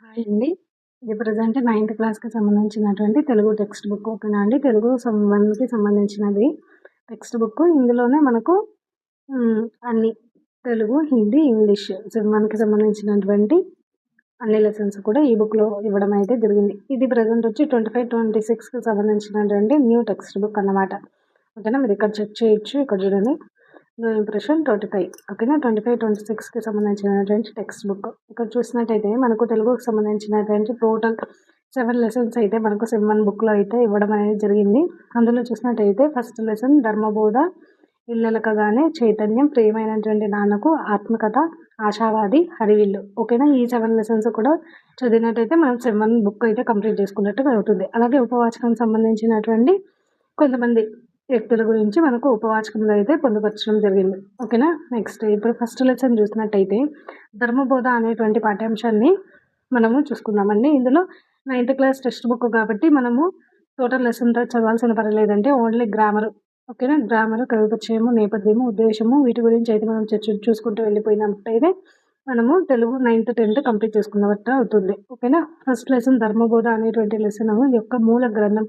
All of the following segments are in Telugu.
హాయ్ అండి. ఇది ప్రెజెంట్ నైన్త్ క్లాస్‌కి సంబంధించినటువంటి తెలుగు టెక్స్ట్ బుక్ ఓకేనా అండి. తెలుగు 1కి సంబంధించినది టెక్స్ట్ బుక్. ఇందులోనే మనకు అన్ని తెలుగు, హిందీ, ఇంగ్లీష్ 1కి సంబంధించినటువంటి అన్ని లెసన్స్ కూడా ఈ బుక్‌లో ఇవ్వడం అయితే జరిగింది. ఇది ప్రెజెంట్ వచ్చి 25, 26కి సంబంధించినటువంటి న్యూ టెక్స్ట్ బుక్ అన్నమాట. ఓకేనా. మీరు ఇక్కడ చెక్ చేయొచ్చు. ఇక్కడ చూడండి. న్యూ ఇంప్రెషన్ 25 ఓకేనా. 25, 26కి సంబంధించినటువంటి టెక్స్ట్ బుక్. ఇక్కడ చూసినట్టయితే మనకు తెలుగుకి సంబంధించినటువంటి టోటల్ 7 లెసన్స్ అయితే మనకు సెమ్ 1 బుక్లో అయితే ఇవ్వడం అనేది జరిగింది. అందులో చూసినట్టయితే ఫస్ట్ లెసన్ ధర్మబోధ, ఇల్లలకగానే చైతన్యం, ప్రియమైనటువంటి నాన్నకు, ఆత్మకథ, ఆశావాది, హరివిల్లు ఓకేనా. ఈ 7 లెసన్స్ కూడా చదివినట్టయితే మనం సెమ్ 1 బుక్ అయితే కంప్లీట్ చేసుకున్నట్టుగా అవుతుంది. అలాగే ఉపవాచకం సంబంధించినటువంటి కొంతమంది వ్యక్తుల గురించి మనకు ఉపవాచకంలో అయితే పొందుపరచడం జరిగింది ఓకేనా. నెక్స్ట్ ఇప్పుడు ఫస్ట్ లెసన్ చూసినట్టయితే ధర్మబోధ అనేటువంటి పాఠ్యాంశాన్ని మనము చూసుకుందామండి. ఇందులో 9th క్లాస్ టెక్స్ట్ బుక్ కాబట్టి మనము టోటల్ లెసన్తో చదవాల్సిన పర్లేదంటే ఓన్లీ గ్రామర్ ఓకేనా. గ్రామర్, కవిపరిచయము, నేపథ్యము, ఉద్దేశము వీటి గురించి అయితే మనం చూసుకుంటూ వెళ్ళిపోయినట్టయితే మనము తెలుగు 9th, 10th కంప్లీట్ చేసుకున్నట్టు అవుతుంది ఓకేనా. ఫస్ట్ లెసన్ ధర్మబోధ అనేటువంటి లెసన్ యొక్క మూల గ్రంథం.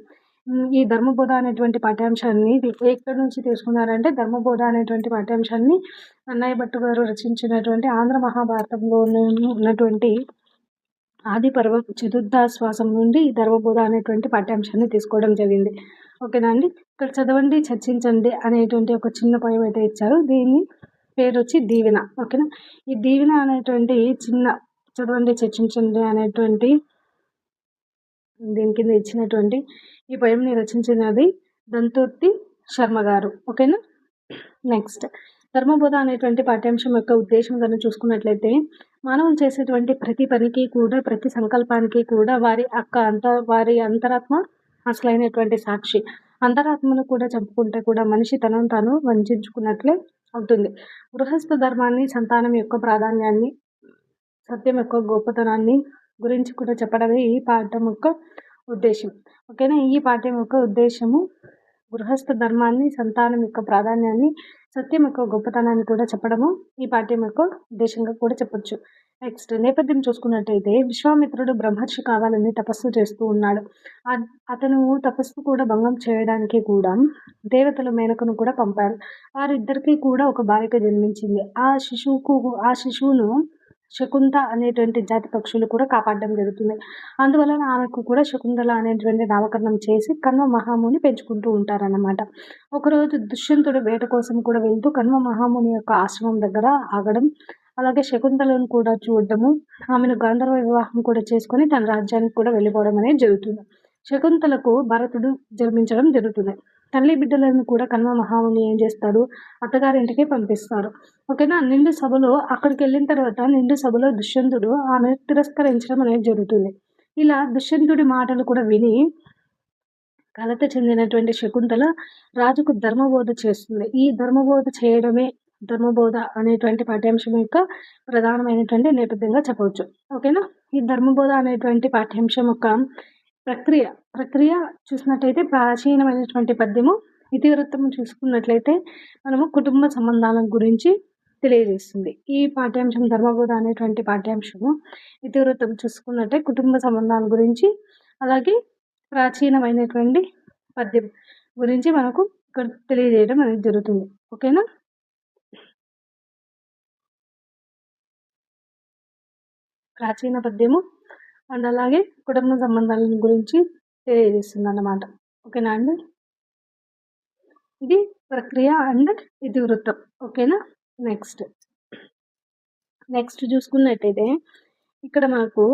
ఈ ధర్మబోధ అనేటువంటి పాఠ్యాంశాన్ని ఎక్కడి నుంచి తీసుకున్నారంటే ధర్మబోధ అనేటువంటి పాఠ్యాంశాన్ని అన్నయ్య భట్టు గారు రచించినటువంటి ఆంధ్ర మహాభారతంలో ఉన్నటువంటి ఆది పర్వం చతుర్థాశ్వాసం నుండి ఈ ధర్మబోధ అనేటువంటి పాఠ్యాంశాన్ని తీసుకోవడం జరిగింది ఓకేనా అండి. ఇక్కడ చదవండి, చర్చించండి అనేటువంటి ఒక చిన్న పోయం అయితే ఇచ్చారు. దీని పేరు వచ్చి దీవెన ఓకేనా. ఈ దీవెన అనేటువంటి చిన్న చదవండి, చర్చించండి అనేటువంటి దీని కింద ఇచ్చినటువంటి ఈ పోయంని రచించినది దంతోర్తి శర్మ గారు ఓకేనా. నెక్స్ట్ ధర్మబోధ అనేటువంటి పాఠ్యాంశం యొక్క ఉద్దేశం కనుక చూసుకున్నట్లయితే మానవులు చేసేటువంటి ప్రతి పనికి కూడా, ప్రతి సంకల్పానికి కూడా వారి అంతరాత్మ అసలైనటువంటి సాక్షి. అంతరాత్మను కూడా చంపుకుంటే కూడా మనిషి తనను తాను వంచుకున్నట్లే అవుతుంది. గృహస్థ ధర్మాన్ని, సంతానం యొక్క ప్రాధాన్యాన్ని, సత్యం యొక్క గొప్పతనాన్ని గురించి కూడా చెప్పడమే ఈ పాఠం యొక్క ఉద్దేశం ఓకేనా. ఈ పాఠ్యం యొక్క ఉద్దేశము గృహస్థ ధర్మాన్ని, సంతానం యొక్క ప్రాధాన్యాన్ని, సత్యం యొక్క గొప్పతనాన్ని కూడా చెప్పడము ఈ పాఠ్యం యొక్క ఉద్దేశంగా కూడా చెప్పొచ్చు. నెక్స్ట్ నేపథ్యం చూసుకున్నట్టయితే విశ్వామిత్రుడు బ్రహ్మర్షి కావాలని తపస్సు చేస్తూ ఉన్నాడు. అతను తపస్సు కూడా భంగం చేయడానికి కూడా దేవతలు మేనకను కూడా పంపారు. వారిద్దరికీ కూడా ఒక బాలిక జన్మించింది. ఆ శిశువును శకుంత అనేటువంటి జాతి పక్షులు కూడా కాపాడడం జరుగుతుంది. అందువలన ఆమెకు కూడా శకుంతల అనేటువంటి నామకరణం చేసి కన్వ మహాముని పెంచుకుంటూ ఉంటారన్నమాట. ఒకరోజు దుష్యంతుడు వేట కోసం కూడా వెళ్తూ కన్వ మహాముని యొక్క ఆశ్రమం దగ్గర ఆగడం, అలాగే శకుంతలను కూడా చూడడము, ఆమెను గాంధర్వ వివాహం కూడా చేసుకొని తన రాజ్యానికి కూడా వెళ్ళిపోవడం అనేది జరుగుతుంది. శకుంతలకు భరతుడు జన్మించడం జరుగుతుంది. తల్లి బిడ్డలను కూడా కన్వ మహాముని ఏం చేస్తాడు, అత్తగారింటికి పంపిస్తారు ఓకేనా. నిండు సభలో అక్కడికి వెళ్ళిన తర్వాత నిండు సభలో దుష్యంతుడు ఆమె తిరస్కరించడం అనేది జరుగుతుంది. ఇలా దుష్యంతుడి మాటలు కూడా విని కలత చెందినటువంటి శకుంతల రాజుకు ధర్మబోధ చేస్తుంది. ఈ ధర్మబోధ చేయడమే ధర్మబోధ అనేటువంటి పాఠ్యాంశం యొక్క ప్రధానమైనటువంటి నేపథ్యంగా చెప్పవచ్చు ఓకేనా. ఈ ధర్మబోధ అనేటువంటి పాఠ్యాంశం యొక్క ప్రక్రియ చూసినట్లయితే ప్రాచీనమైనటువంటి పద్యము. ఇతివృత్తము చూసుకున్నట్లయితే మనము కుటుంబ సంబంధాల గురించి తెలియజేస్తుంది ఈ పాఠ్యాంశం. ధర్మబోధ అనేటువంటి పాఠ్యాంశము ఇతివృత్తం చూసుకున్నట్టే కుటుంబ సంబంధాల గురించి, అలాగే ప్రాచీనమైనటువంటి పద్యం గురించి మనకు ఇక్కడ తెలియజేయడం అనేది జరుగుతుంది ఓకేనా. ప్రాచీన పద్యము అండ్ అలాగే కుటుంబ సంబంధాల గురించి తెలియజేస్తుంది అన్నమాట ఓకేనా అండి. ఇది ప్రక్రియ అండ్ ఇతివృత్తం ఓకేనా. నెక్స్ట్ చూసుకున్నట్టయితే ఇక్కడ మనకు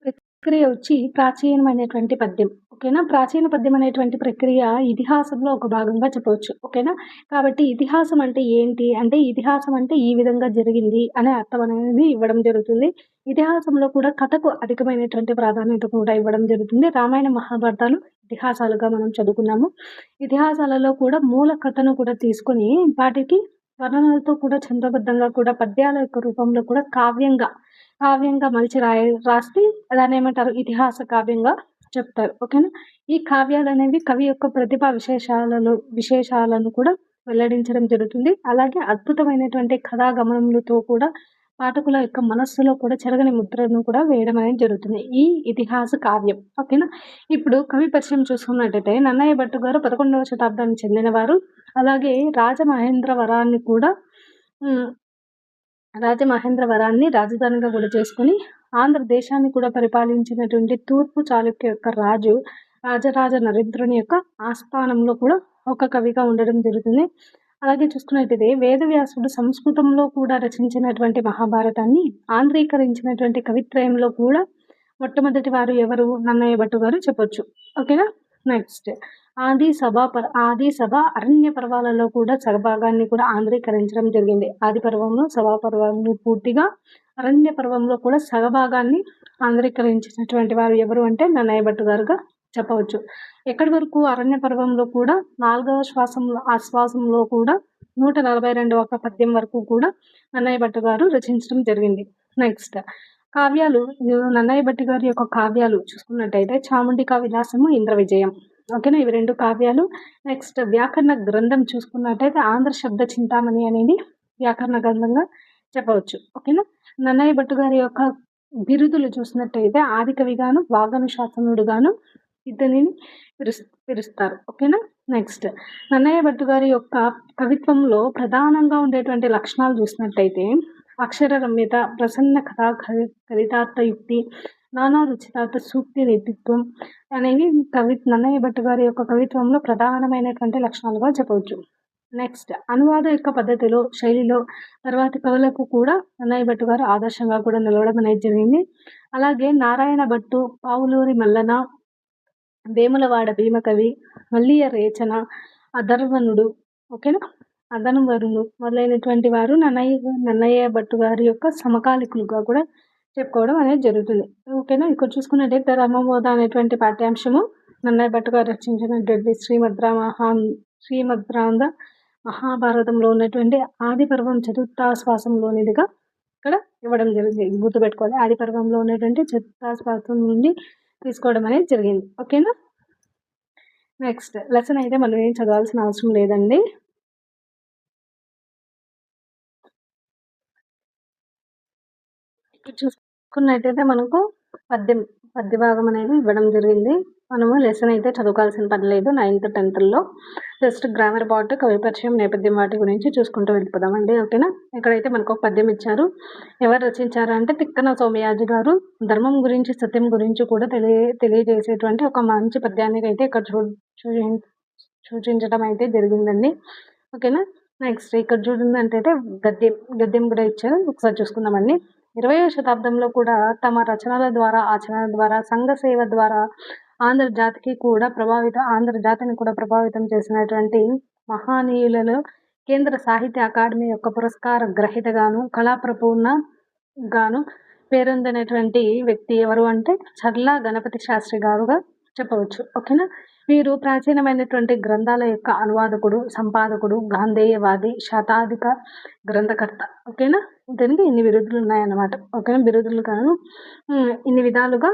ప్రక్రియ వచ్చి ప్రాచీనమైనటువంటి పద్యం ఓకేనా. ప్రాచీన పద్యం అనేటువంటి ప్రక్రియ ఇతిహాసంలో ఒక భాగంగా చెప్పవచ్చు ఓకేనా. కాబట్టి ఇతిహాసం అంటే ఏంటి అంటే, ఇతిహాసం అంటే ఈ విధంగా జరిగింది అనే అర్థం అనేది ఇవ్వడం జరుగుతుంది. ఇతిహాసంలో కూడా కథకు అధికమైనటువంటి ప్రాధాన్యత కూడా ఇవ్వడం జరుగుతుంది. రామాయణ మహాభారతాలు ఇతిహాసాలుగా మనం చదువుకున్నాము. ఇతిహాసాలలో కూడా మూల కథను కూడా తీసుకొని వాటికి వర్ణనలతో కూడా చంద్రబద్ధంగా కూడా పద్యాల యొక్క రూపంలో కూడా కావ్యంగా మలిచి రాస్తే దాన్ని ఏమంటారు, ఇతిహాస కావ్యంగా చెప్తారు ఓకేనా. ఈ కావ్యాలు అనేవి కవి యొక్క ప్రతిభా విశేషాలను కూడా వెల్లడించడం జరుగుతుంది. అలాగే అద్భుతమైనటువంటి కథాగమనములతో కూడా పాఠకుల యొక్క మనస్సులో కూడా చెరగని ముద్రను కూడా వేయడం అనేది జరుగుతుంది ఈ ఇతిహాస కావ్యం. ఓకేనా. ఇప్పుడు కవి పరిచయం చూసుకున్నట్టయితే నన్నయ్య భట్టు గారు 11వ శతాబ్దానికి చెందినవారు. అలాగే రాజమహేంద్రవరాన్ని కూడా రాజమహేంద్రవరాన్ని రాజధానిగా కూడా చేసుకొని ఆంధ్రదేశాన్ని కూడా పరిపాలించినటువంటి తూర్పు చాళుక్య యొక్క రాజు రాజరాజ నరేంద్రుని యొక్క ఆస్థానంలో కూడా ఒక కవిగా ఉండడం జరుగుతుంది. అలాగే చూసుకున్నట్టయితే వేదవ్యాసుడు సంస్కృతంలో కూడా రచించినటువంటి మహాభారతాన్ని ఆంధ్రీకరించినటువంటి కవిత్రయంలో కూడా మొట్టమొదటి వారు ఎవరు? నన్నయ్య భట్టు గారు చెప్పొచ్చు. ఓకేనా. నెక్స్ట్ ఆది సభ అరణ్య పర్వాలలో కూడా సగభాగాన్ని కూడా ఆంధ్రీకరించడం జరిగింది. ఆది పర్వంలో సభా పర్వాన్ని పూర్తిగా, అరణ్య పర్వంలో కూడా సగభాగాన్ని ఆంధ్రీకరించినటువంటి వారు ఎవరు అంటే నన్నయ్య భట్టు గారుగా చెప్పవచ్చు. ఎక్కడి వరకు? అరణ్య పర్వంలో కూడా 4వ ఆశ్వాసంలో కూడా 142వ పద్యం వరకు కూడా నన్నయ్య భట్టు గారు రచించడం జరిగింది. నెక్స్ట్ కావ్యాలు నన్నయ్య భట్టు గారి యొక్క కావ్యాలు చూసుకున్నట్టయితే చాముండికా విలాసము, ఇంద్ర విజయం. ఓకేనా, ఇవి 2 కావ్యాలు. నెక్స్ట్ వ్యాకరణ గ్రంథం చూసుకున్నట్టయితే ఆంధ్ర శబ్ద చింతామణి అనేది వ్యాకరణ గ్రంథంగా చెప్పవచ్చు. ఓకేనా. నన్నయ్య భట్టు గారి యొక్క బిరుదులు చూసినట్టయితే ఆదికవిగాను, వాగనుశాసనుడుగాను ఇతనిని పిలుస్తారు. ఓకేనా. నెక్స్ట్ నన్నయ్య భట్టు గారి యొక్క కవిత్వంలో ప్రధానంగా ఉండేటువంటి లక్షణాలు చూసినట్టయితే అక్షర రమ్యత, ప్రసన్న కథా కలితార్థయుక్తి, నానా రుచితార్థ సూక్తి నిధిత్వం అనేవి నన్నయ్య భట్టు గారి యొక్క కవిత్వంలో ప్రధానమైనటువంటి లక్షణాలుగా చెప్పవచ్చు. నెక్స్ట్ అనువాద యొక్క పద్ధతిలో, శైలిలో తర్వాతి కవులకు కూడా నన్నయ్య భట్టు గారు ఆదర్శంగా కూడా నిలవడం అనేది జరిగింది. అలాగే నారాయణ భట్టు, పావులూరి మల్లన, వేములవాడ భీమకవి, మల్లియ రేచన, అధర్వణుడు, ఓకేనా, అదనవరులు మొదలైనటువంటి వారు నన్నయ్య భట్టు గారి యొక్క సమకాలికులుగా కూడా చెప్పుకోవడం అనేది జరుగుతుంది. ఓకేనా. ఇక్కడ చూసుకున్నట్టయితే ధర్మబోధ అనేటువంటి పాఠ్యాంశము నన్నయ్య భట్టు గారు రచించినటువంటి శ్రీమద్రాంధ్ర మహాభారతంలో ఉన్నటువంటి ఆది పర్వం చతుర్థాశ్వాసంలోనిదిగా ఇక్కడ ఇవ్వడం జరిగింది. గుర్తుపెట్టుకోవాలి, ఆది పర్వంలో ఉన్నటువంటి చతుర్థాశ్వాసం నుండి తీసుకోవడం అనేది జరిగింది. ఓకేనా. నెక్స్ట్ లెసన్ అయితే మనం ఏం చదవాల్సిన అవసరం లేదండి. చూసుకున్నట్టయితే మనకు పద్య భాగం అనేది ఇవ్వడం జరిగింది. మనము లెసన్ అయితే చదువుకోవాల్సిన పని లేదు. 9th 10thలో జస్ట్ గ్రామర్ పార్ట్, కవి పరిచయం, నేపథ్యం వాటి గురించి చూసుకుంటూ వెళ్ళిపోదామండి. ఓకేనా. ఇక్కడైతే మనకు ఒక పద్యం ఇచ్చారు. ఎవరు రచించారు అంటే తిక్కన సోమయాజి గారు ధర్మం గురించి, సత్యం గురించి కూడా తెలియజేసేటువంటి ఒక మంచి పద్యాన్ని అయితే ఇక్కడ సూచించడం అయితే జరిగిందండి. ఓకేనా. నెక్స్ట్ ఇక్కడ చూడండి అంటే గద్యం కూడా ఇచ్చారు. ఒకసారి చూసుకుందామండి. 20వ శతాబ్దంలో కూడా తమ రచనల ద్వారా, ఆచరణ ద్వారా, సంఘ సేవ ద్వారా ఆంధ్రజాతిని కూడా ప్రభావితం చేసినటువంటి మహనీయులలో కేంద్ర సాహిత్య అకాడమీ యొక్క పురస్కార గ్రహీతగాను, కళాప్రపూర్ణ గాను పేరొందినటువంటి వ్యక్తి ఎవరు అంటే చర్ల గణపతి శాస్త్రి గారుగా చెప్పవచ్చు. ఓకేనా. వీరు ప్రాచీనమైనటువంటి గ్రంథాల యొక్క అనువాదకుడు, సంపాదకుడు, గాంధేయవాది, శతాధిక గ్రంథకర్త. ఓకేనా. ఇతనికి ఇన్ని బిరుదులు ఉన్నాయన్నమాట. ఓకేనా. బిరుదులు కాను ఇన్ని విధాలుగా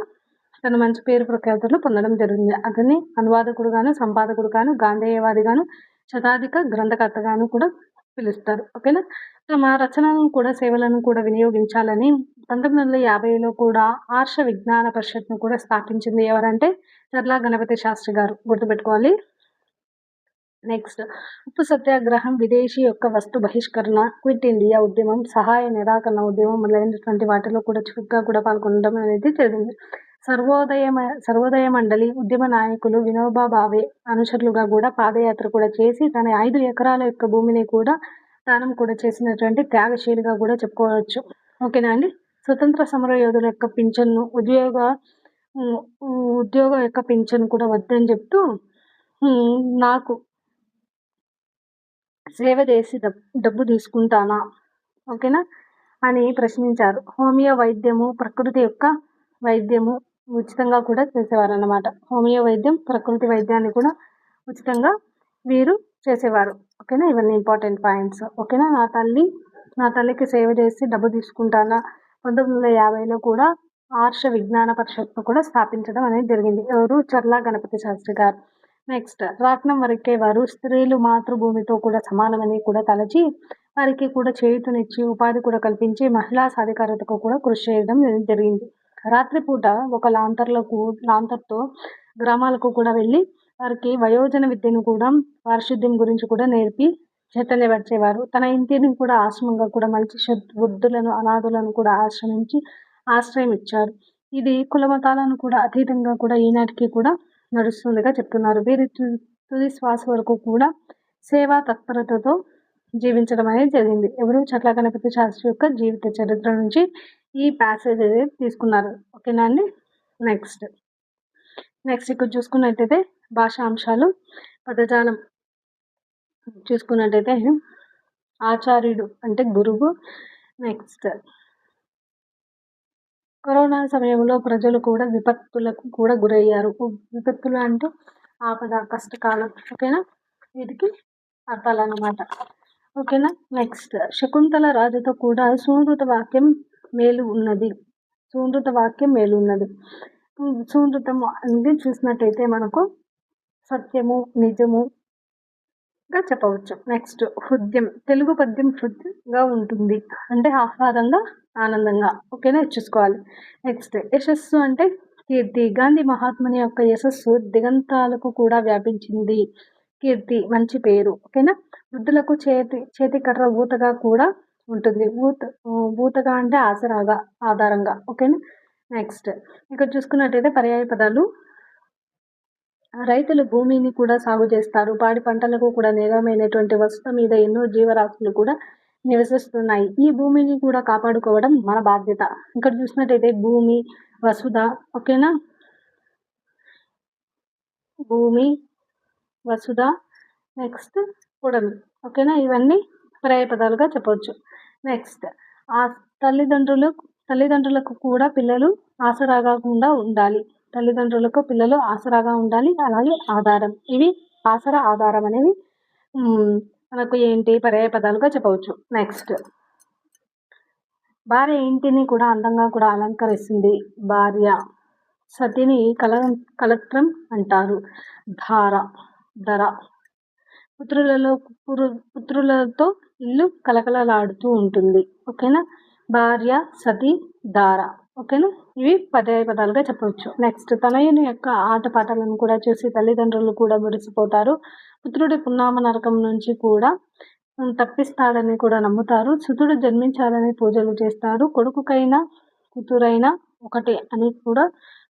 తన మంచి పేరు ప్రఖ్యాతులు పొందడం జరిగింది. అతన్ని అనువాదకుడు గాను, సంపాదకుడు గాను, గాంధేయవాది గాను, శతాధిక గ్రంథకర్త గాను కూడా పిలుస్తారు. ఓకేనా. తమ రచనలను కూడా, సేవలను కూడా వినియోగించాలని 1950లో కూడా ఆర్ష విజ్ఞాన పరిషత్ను కూడా స్థాపించింది ఎవరంటే చర్ల గణపతి శాస్త్రి గారు. గుర్తుపెట్టుకోవాలి. నెక్స్ట్ ఉప్పు సత్యాగ్రహం, విదేశీ యొక్క వస్తు బహిష్కరణ, క్విట్ ఇండియా ఉద్యమం, సహాయ నిరాకరణ ఉద్యమం మొదలైనటువంటి వాటిలో కూడా చురుగ్గా కూడా పాల్గొనడం అనేది జరిగింది. సర్వోదయ మండలి ఉద్యమ నాయకులు వినోబా భావే అనుచరులుగా కూడా పాదయాత్ర కూడా చేసి తన 5 ఎకరాల యొక్క భూమిని కూడా దానం కూడా చేసినటువంటి త్యాగశీలిగా కూడా చెప్పుకోవచ్చు. ఓకేనా అండి. స్వతంత్ర సమర యోధుల యొక్క పింఛన్ను, ఉద్యోగ యొక్క పింఛన్ కూడా వద్దని చెప్తూ నాకు సేవ చేసి డబ్బు తీసుకుంటానా, ఓకేనా అని ప్రశ్నించారు. హోమియో వైద్యము, ప్రకృతి యొక్క వైద్యము ఉచితంగా కూడా చేసేవారు అన్నమాట. హోమియో వైద్యం, ప్రకృతి వైద్యాన్ని కూడా ఉచితంగా వీరు చేసేవారు. ఓకేనా. ఇవన్నీ ఇంపార్టెంట్ పాయింట్స్. ఓకేనా. నా తల్లికి సేవ చేసి డబ్బు తీసుకుంటానా 1950లో కూడా ఆర్ష విజ్ఞాన పరిషత్ను కూడా స్థాపించడం అనేది జరిగింది. ఎవరు? చర్ల గణపతి శాస్త్రి గారు. నెక్స్ట్ రాట్నం వరకే వారు స్త్రీలు మాతృభూమితో కూడా సమానమని కూడా తలచి వారికి కూడా చేయూతనిచ్చి ఉపాధి కూడా కల్పించి మహిళా సాధికారతకు కూడా కృషి చేయడం జరిగింది. రాత్రిపూట ఒక లాంతర్తో గ్రామాలకు కూడా వెళ్ళి వారికి వయోజన విద్యను కూడా పారిశుద్ధ్యం గురించి కూడా నేర్పి చైతన్యపరిచేవారు. తన ఇంటిని కూడా ఆశ్రమంగా కూడా మలిచి వృద్ధులను అనాథులను కూడా ఆశ్రయం ఇచ్చారు. ఇది కుల మతాలను కూడా అతీతంగా కూడా ఈనాటికి కూడా నడుస్తుందిగా చెప్తున్నారు. వీరి తుది శ్వాస వరకు కూడా సేవా తత్పరతతో జీవించడం అనేది జరిగింది. ఎవరు? చట్ల గణపతి శాస్త్రి యొక్క జీవిత చరిత్ర నుంచి ఈ ప్యాసేజ్ అనేది తీసుకున్నారు. ఓకేనా అండి. నెక్స్ట్ ఇక్కడ చూసుకున్నట్టయితే భాషాంశాలు, పదజాలం చూసుకున్నట్టయితే ఆచార్యుడు అంటే గురువు. నెక్స్ట్ కరోనా సమయంలో ప్రజలు కూడా విపత్తులకు కూడా గురయ్యారు. విపత్తులు అంటే ఆపద, కష్టకాలం. ఓకేనా, వీటికి అర్థాలు అన్నమాట. ఓకేనా. నెక్స్ట్ శకుంతల రాజుతో కూడా సూనృత వాక్యం మేలు ఉన్నది. సూనృతము అనేది చూసినట్టయితే మనకు సత్యము, నిజముగా చెప్పవచ్చు. నెక్స్ట్ హృద్యం, తెలుగు పద్యం హృద్యంగా ఉంటుంది అంటే ఆహ్లాదంగా, ఆనందంగా. ఓకేనా, చూసుకోవాలి. నెక్స్ట్ యశస్సు అంటే కీర్తి. గాంధీ మహాత్ముని యొక్క యశస్సు దిగంతాలకు కూడా వ్యాపించింది. కీర్తి, మంచి పేరు. ఓకేనా. వృద్ధులకు చేతికర్ర ఊతగా కూడా ఉంటుంది. ఊతగా అంటే ఆసరాగా, ఆధారంగా. ఓకేనా. నెక్స్ట్ ఇక్కడ చూసుకున్నట్టయితే పర్యాయ పదాలు. రైతులు భూమిని కూడా సాగు చేస్తారు. పాడి పంటలకు కూడా నిలమైనటువంటి వసతి మీద ఎన్నో జీవరాశులు కూడా నివసిస్తున్నాయి. ఈ భూమిని కూడా కాపాడుకోవడం మన బాధ్యత. ఇక్కడ చూసినట్టయితే భూమి, వసుధ. ఓకేనా, భూమి, వసుధ. నెక్స్ట్ పొడమి. ఓకేనా, ఇవన్నీ పర్యాయ పదాలుగా చెప్పవచ్చు. నెక్స్ట్ ఆ తల్లిదండ్రులకు కూడా పిల్లలు ఆసరాగా ఉండాలి. అలాగే ఆధారం. ఇవి ఆసరా, ఆధారం అనేవి మనకు ఏంటి పర్యాయ పదాలుగా చెప్పవచ్చు. నెక్స్ట్ భార్య ఇంటిని కూడా అందంగా కూడా అలంకరిస్తుంది. భార్య. సతిని కలత్రం అంటారు. ధర. పుత్రులతో ఇల్లు కలకలలాడుతూ ఉంటుంది. ఓకేనా. భార్య, సతి, ధార. ఓకేనా, ఇవి పర్యాయ పదాలుగా చెప్పవచ్చు. నెక్స్ట్ తనయుని యొక్క ఆటపాటలను కూడా చూసి తల్లిదండ్రులు కూడా మురిసిపోతారు. పుత్రుడి పున్నామ నరకం నుంచి కూడా తప్పిస్తాడని కూడా నమ్ముతారు. సుతుడు జన్మించాలని పూజలు చేస్తారు. కొడుకుకైనా కూతురైనా ఒకటే అని కూడా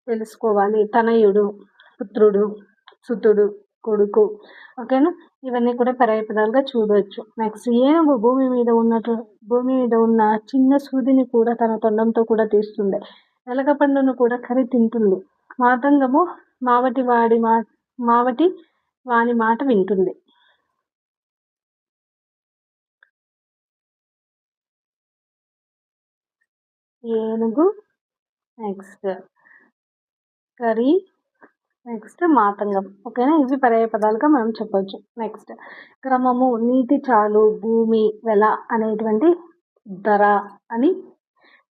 తెలుసుకోవాలి. తనయుడు, పుత్రుడు, సుతుడు, కొడుకు. ఓకేనా, ఇవన్నీ కూడా పర్యాయ పదాలుగా చూడవచ్చు. నెక్స్ట్ ఏనుగు భూమి మీద ఉన్న చిన్న సూదిని కూడా తన తొండంతో కూడా తీస్తుంది. ఎలక పండును కూడా కరి తింటుంది. మాతంగము మావటి వాని మాట వింటుంది. ఏనుగు. నెక్స్ట్ కరి. నెక్స్ట్ మాతంగం. ఓకేనా, ఇవి పర్యాయ పదాలుగా మనం చెప్పవచ్చు. నెక్స్ట్ క్రమము, నీటి చాలు, భూమి, వెల అనేటువంటి ధర అని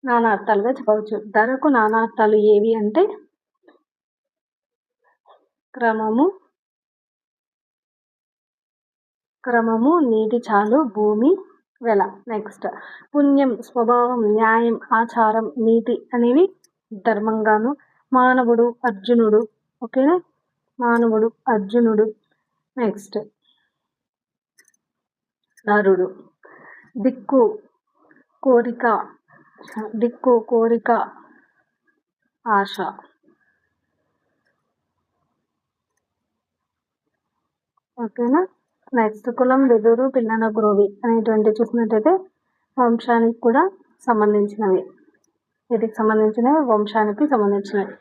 నానార్థాలుగా చెప్పవచ్చు. ధరకు నానార్థాలు ఏవి అంటే క్రమము, నీటి చాలు, భూమి, వెల. నెక్స్ట్ పుణ్యం, స్వభావం, న్యాయం, ఆచారం, నీతి అనేవి ధర్మంగాను. మానవుడు, అర్జునుడు. ఓకేనా, మానవుడు, అర్జునుడు. నెక్స్ట్ నరుడు. దిక్కు, కోరిక, ఆశ. ఓకేనా. నెక్స్ట్ కులం, వెదురు, పిల్లన గ్రోవి అనేటువంటి చూసినట్టయితే వంశానికి కూడా సంబంధించినవి. వీటికి సంబంధించినవి వంశానికి సంబంధించినవి.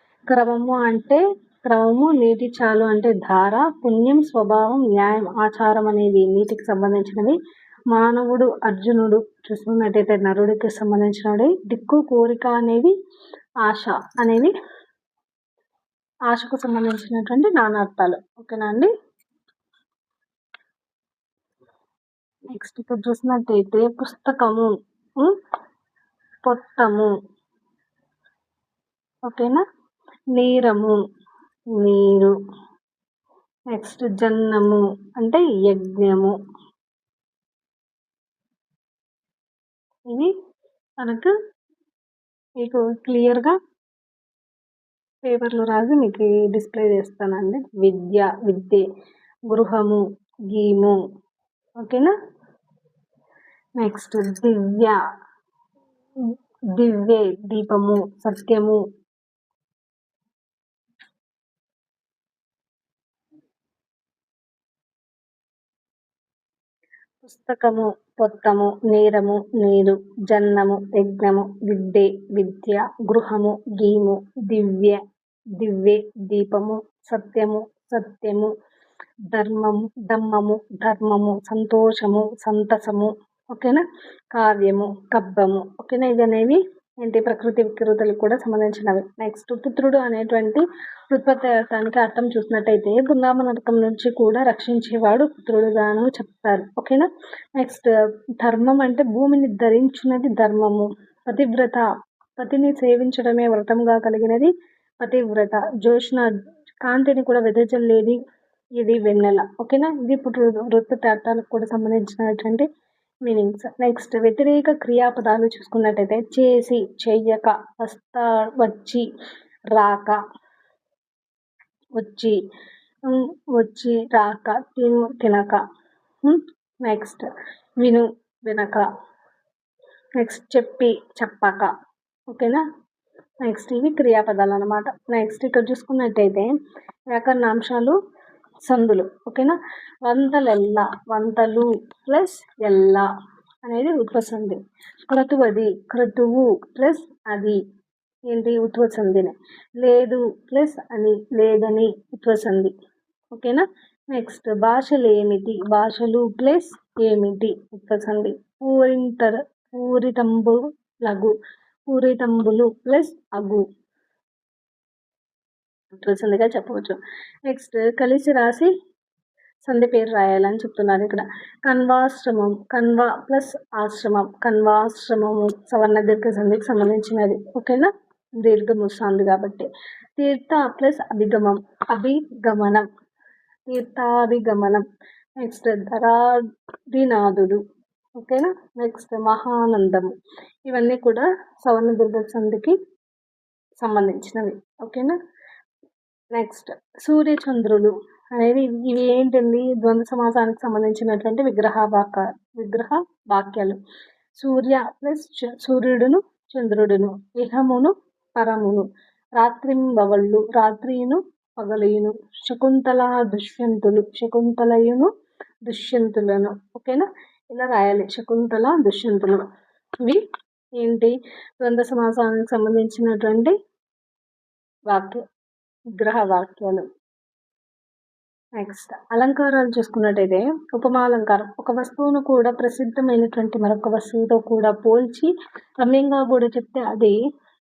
క్రమము, నీటి చాలు అంటే ధార. పుణ్యం, స్వభావం, న్యాయం, ఆచారం అనేవి నీటికి సంబంధించినవి. మానవుడు, అర్జునుడు చూసుకున్నట్టయితే నరుడికి సంబంధించినవి. దిక్కు, కోరిక అనేవి, ఆశ అనేవి ఆశకు సంబంధించినటువంటి నానార్థాలు. ఓకేనా అండి. నెక్స్ట్ ఇక్కడ చూసినట్టయితే పుస్తకము, పొట్టము. ఓకేనా. నీరము, నీరు. నెక్స్ట్ జన్నము అంటే యజ్ఞము. ఇవి మనకు మీకు క్లియర్గా పేపర్లో రాసి మీకు డిస్ప్లే చేస్తానండి. విద్య, గృహము, గీము, ఓకేనా. నెక్స్ట్ దివ్వే, దీపము, సత్యము, పుస్తకము, పొత్తము, నేరము, నీరు, జన్నము, యజ్ఞము, విద్య, గృహము, గీము, దివ్వే, దీపము, సత్యము, ధర్మము, సంతోషము, సంతసము, ఓకేనా. కావ్యము, కబ్బము, ఓకేనా. ఇవి అనేవి ఏంటి ప్రకృతి వికృతులకు కూడా సంబంధించినవి. నెక్స్ట్ పుత్రుడు అనేటువంటి ఉత్పత్తి అర్థం చూసినట్టయితే బృందావన నరకం నుంచి కూడా రక్షించేవాడు పుత్రుడుగాను చెప్తారు, ఓకేనా. నెక్స్ట్ ధర్మం అంటే భూమిని ధరించినది ధర్మము. పతివ్రత, పతిని సేవించడమే వ్రతంగా కలిగినది పతివ్రత. జ్యోష్ణ, కాంతిని కూడా వెదజల్లేది ఇది వెన్నెల, ఓకేనా. ఇది పుత్రుడు ఉత్పత్తి అర్థాలకు కూడా సంబంధించినటువంటి మీనింగ్స్. నెక్స్ట్ వ్యతిరేక క్రియాపదాలు చూసుకున్నట్టయితే చేసి, చెయ్యక, వచ్చి, రాక, వచ్చి రాక, తినక. నెక్స్ట్ విను, వినక. నెక్స్ట్ చెప్పక, ఓకేనా. నెక్స్ట్ ఇవి క్రియాపదాలు అన్నమాట. నెక్స్ట్ ఇక్కడ చూసుకున్నట్టయితే వ్యాకరణాంశాలు, సందులు, ఓకేనా. వంతలు ప్లస్ ఎల్లా అనేది ఉత్వసంధి. క్రతువు ప్లస్ అది ఏంటి ఉత్వసంధిని. లేదు ప్లస్ అని, లేదని ఉత్వసంధి, ఓకేనా. నెక్స్ట్ భాషలు ప్లస్ ఏమిటి ఉత్వసంధి. పూరితంబులు ప్లస్ అగు ఉత్వసంధిగా చెప్పవచ్చు. నెక్స్ట్ కలిసి రాసి సంధి పేరు రాయాలని చెప్తున్నారు ఇక్కడ. కన్వా ప్లస్ ఆశ్రమం, కన్వాశ్రమము సవర్ణ దీర్ఘ సంధికి సంబంధించినది, ఓకేనా. దీర్ఘము సంధి కాబట్టి. తీర్థ ప్లస్ అభిగమనం, తీర్థాభిగమనం. నెక్స్ట్ ధరాధినాథుడు, ఓకేనా. నెక్స్ట్ మహానందము. ఇవన్నీ కూడా సవర్ణ దీర్ఘ సంధికి సంబంధించినవి, ఓకేనా. నెక్స్ట్ సూర్యచంద్రులు అనేది ఇవి ఏంటండి ద్వంద్వ సమాసానికి సంబంధించినటువంటి విగ్రహ వాక్యాలు. సూర్య ప్లస్ సూర్యుడును, చంద్రుడును. ఇహమును, పరమును. రాత్రింబవళ్ళు, రాత్రియును, పగలును. శకుంతలయును, దుష్యంతులను, ఓకేనా. ఇలా రాయాలి, శకుంతల, దుష్యంతులు. ఇవి ఏంటి ద్వంద్వ సమాసానికి సంబంధించినటువంటి విగ్రహ వాక్యాలు. నెక్స్ట్ అలంకారాలు చూసుకున్నట్టయితే ఉపమాలంకారం ఒక వస్తువును కూడా ప్రసిద్ధమైనటువంటి మరొక వస్తువుతో కూడా పోల్చి రమ్యంగా కూడా చెప్తే అది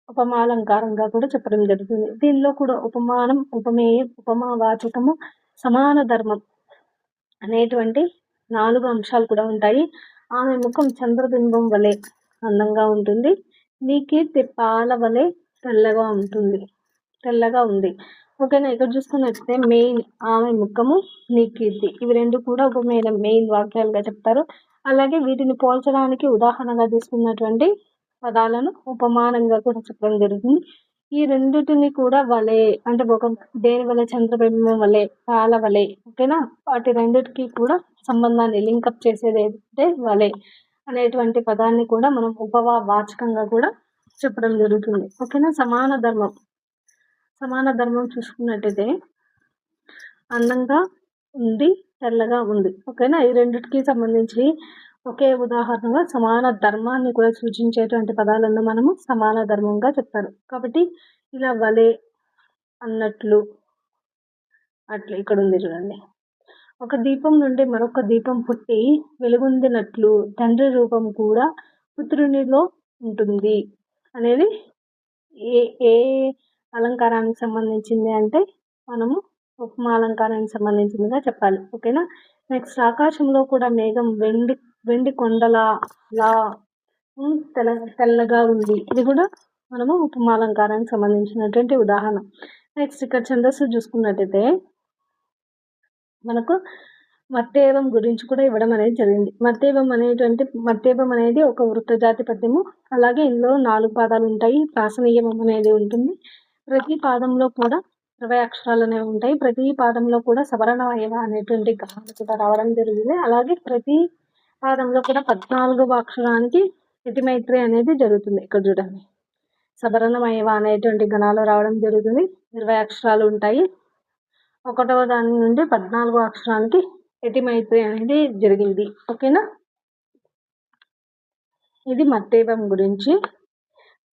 ఉపమాలంకారంగా కూడా చెప్పడం జరుగుతుంది. దీనిలో కూడా ఉపమానం, ఉపమేయం, ఉపమావాచకము, సమాన ధర్మం అనేటువంటి 4 అంశాలు కూడా ఉంటాయి. ఆమె ముఖం చంద్రబింబం వలె అందంగా ఉంటుంది, నీ కీర్తి పాల వలె తెల్లగా ఉంది, ఓకేనా. ఇక్కడ చూసుకున్నట్లయితే మెయిన్ ఆమె ముఖము, నీ కీర్తి, ఇవి రెండు కూడా ఉపమైన మెయిన్ వాక్యాలుగా చెప్తారు. అలాగే వీటిని పోల్చడానికి ఉదాహరణగా తీసుకున్నటువంటి పదాలను ఉపమానంగా కూడా చెప్పడం జరుగుతుంది. ఈ రెండింటిని కూడా వలె అంటే ఒక దేని వలె, చంద్రబింబం వలె, పాల వలె, ఓకేనా. వాటి రెండింటికి కూడా సంబంధాన్ని లింకప్ చేసేది ఏంటంటే వలె అనేటువంటి పదాన్ని కూడా మనం ఉపవాచకంగా కూడా చెప్పడం జరుగుతుంది, ఓకేనా. సమాన ధర్మం చూసుకున్నట్టయితే అందంగా ఉంది, తెల్లగా ఉంది, ఓకేనా. ఈ రెండింటికి సంబంధించి ఒకే ఉదాహరణగా సమాన ధర్మాన్ని కూడా సూచించేటువంటి పదాలను మనము సమాన ధర్మంగా చెప్తారు. కాబట్టి ఇలా వలె అన్నట్లు, అట్లా ఇక్కడ ఉంది చూడండి. ఒక దీపం నుండి మరొక దీపం పుట్టి వెలుగొందినట్లు తండ్రి రూపం కూడా పుత్రునిలో ఉంటుంది అనేది ఏ అలంకారానికి సంబంధించింది అంటే మనము ఉపమాలంకారానికి సంబంధించిందిగా చెప్పాలి, ఓకేనా. నెక్స్ట్ ఆకాశంలో కూడా మేఘం వెండి కొండలా తెల్లగా ఉంది, ఇది కూడా మనము ఉపమాలంకారానికి సంబంధించినటువంటి ఉదాహరణ. నెక్స్ట్ ఇక్కడ ఛందస్సు చూసుకున్నట్టయితే మనకు మత్తేవం గురించి కూడా ఇవ్వడం అనేది జరిగింది. మత్తేవం అనేది ఒక వృత్తజాతి పద్యము. అలాగే ఇందులో 4 పాదాలు ఉంటాయి. ప్రాసనియమం అనేది ఉంటుంది. ప్రతి పాదంలో కూడా 20 అక్షరాలు అనేవి ఉంటాయి. ప్రతి పాదంలో కూడా సవరణమయవ అనేటువంటి గణాలు కూడా రావడం జరిగింది. అలాగే ప్రతి పాదంలో కూడా 14వ అక్షరానికి యతిమైత్రి అనేది జరుగుతుంది. ఇక్కడ చూడండి, సవరణమయవ అనేటువంటి గణాలు రావడం జరుగుతుంది. 20 అక్షరాలు ఉంటాయి. 1వ దాని నుండి 14వ అక్షరానికి యతిమైత్రి అనేది జరిగింది. ఓకేనా, ఇది మత్తేవం గురించి.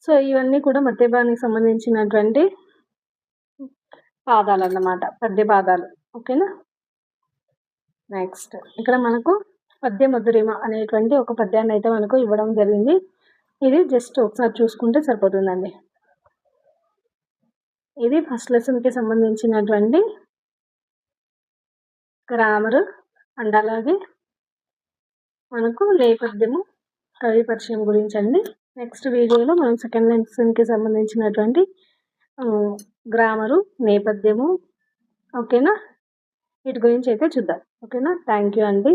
సో ఇవన్నీ కూడా మత్తేవానికి సంబంధించినటువంటి పాదాలు అన్నమాట, పద్య పాదాలు. ఓకేనా, నెక్స్ట్ ఇక్కడ మనకు పద్య మధురిమ అనేటువంటి ఒక పద్యాన్ని అయితే మనకు ఇవ్వడం జరిగింది. ఇది జస్ట్ ఒకసారి చూసుకుంటే సరిపోతుందండి. ఇది ఫస్ట్ లెసన్కి సంబంధించినటువంటి గ్రామర్ అండ్ అలాగే మనకు నేపథ్యము, కవి పరిచయం గురించి అండి. నెక్స్ట్ వీడియోలో మనం సెకండ్ లెసన్కి సంబంధించినటువంటి గ్రామరు, నేపథ్యము, ఓకేనా, వీటి గురించి అయితే చూద్దాం. ఓకేనా, థ్యాంక్ యూ అండి.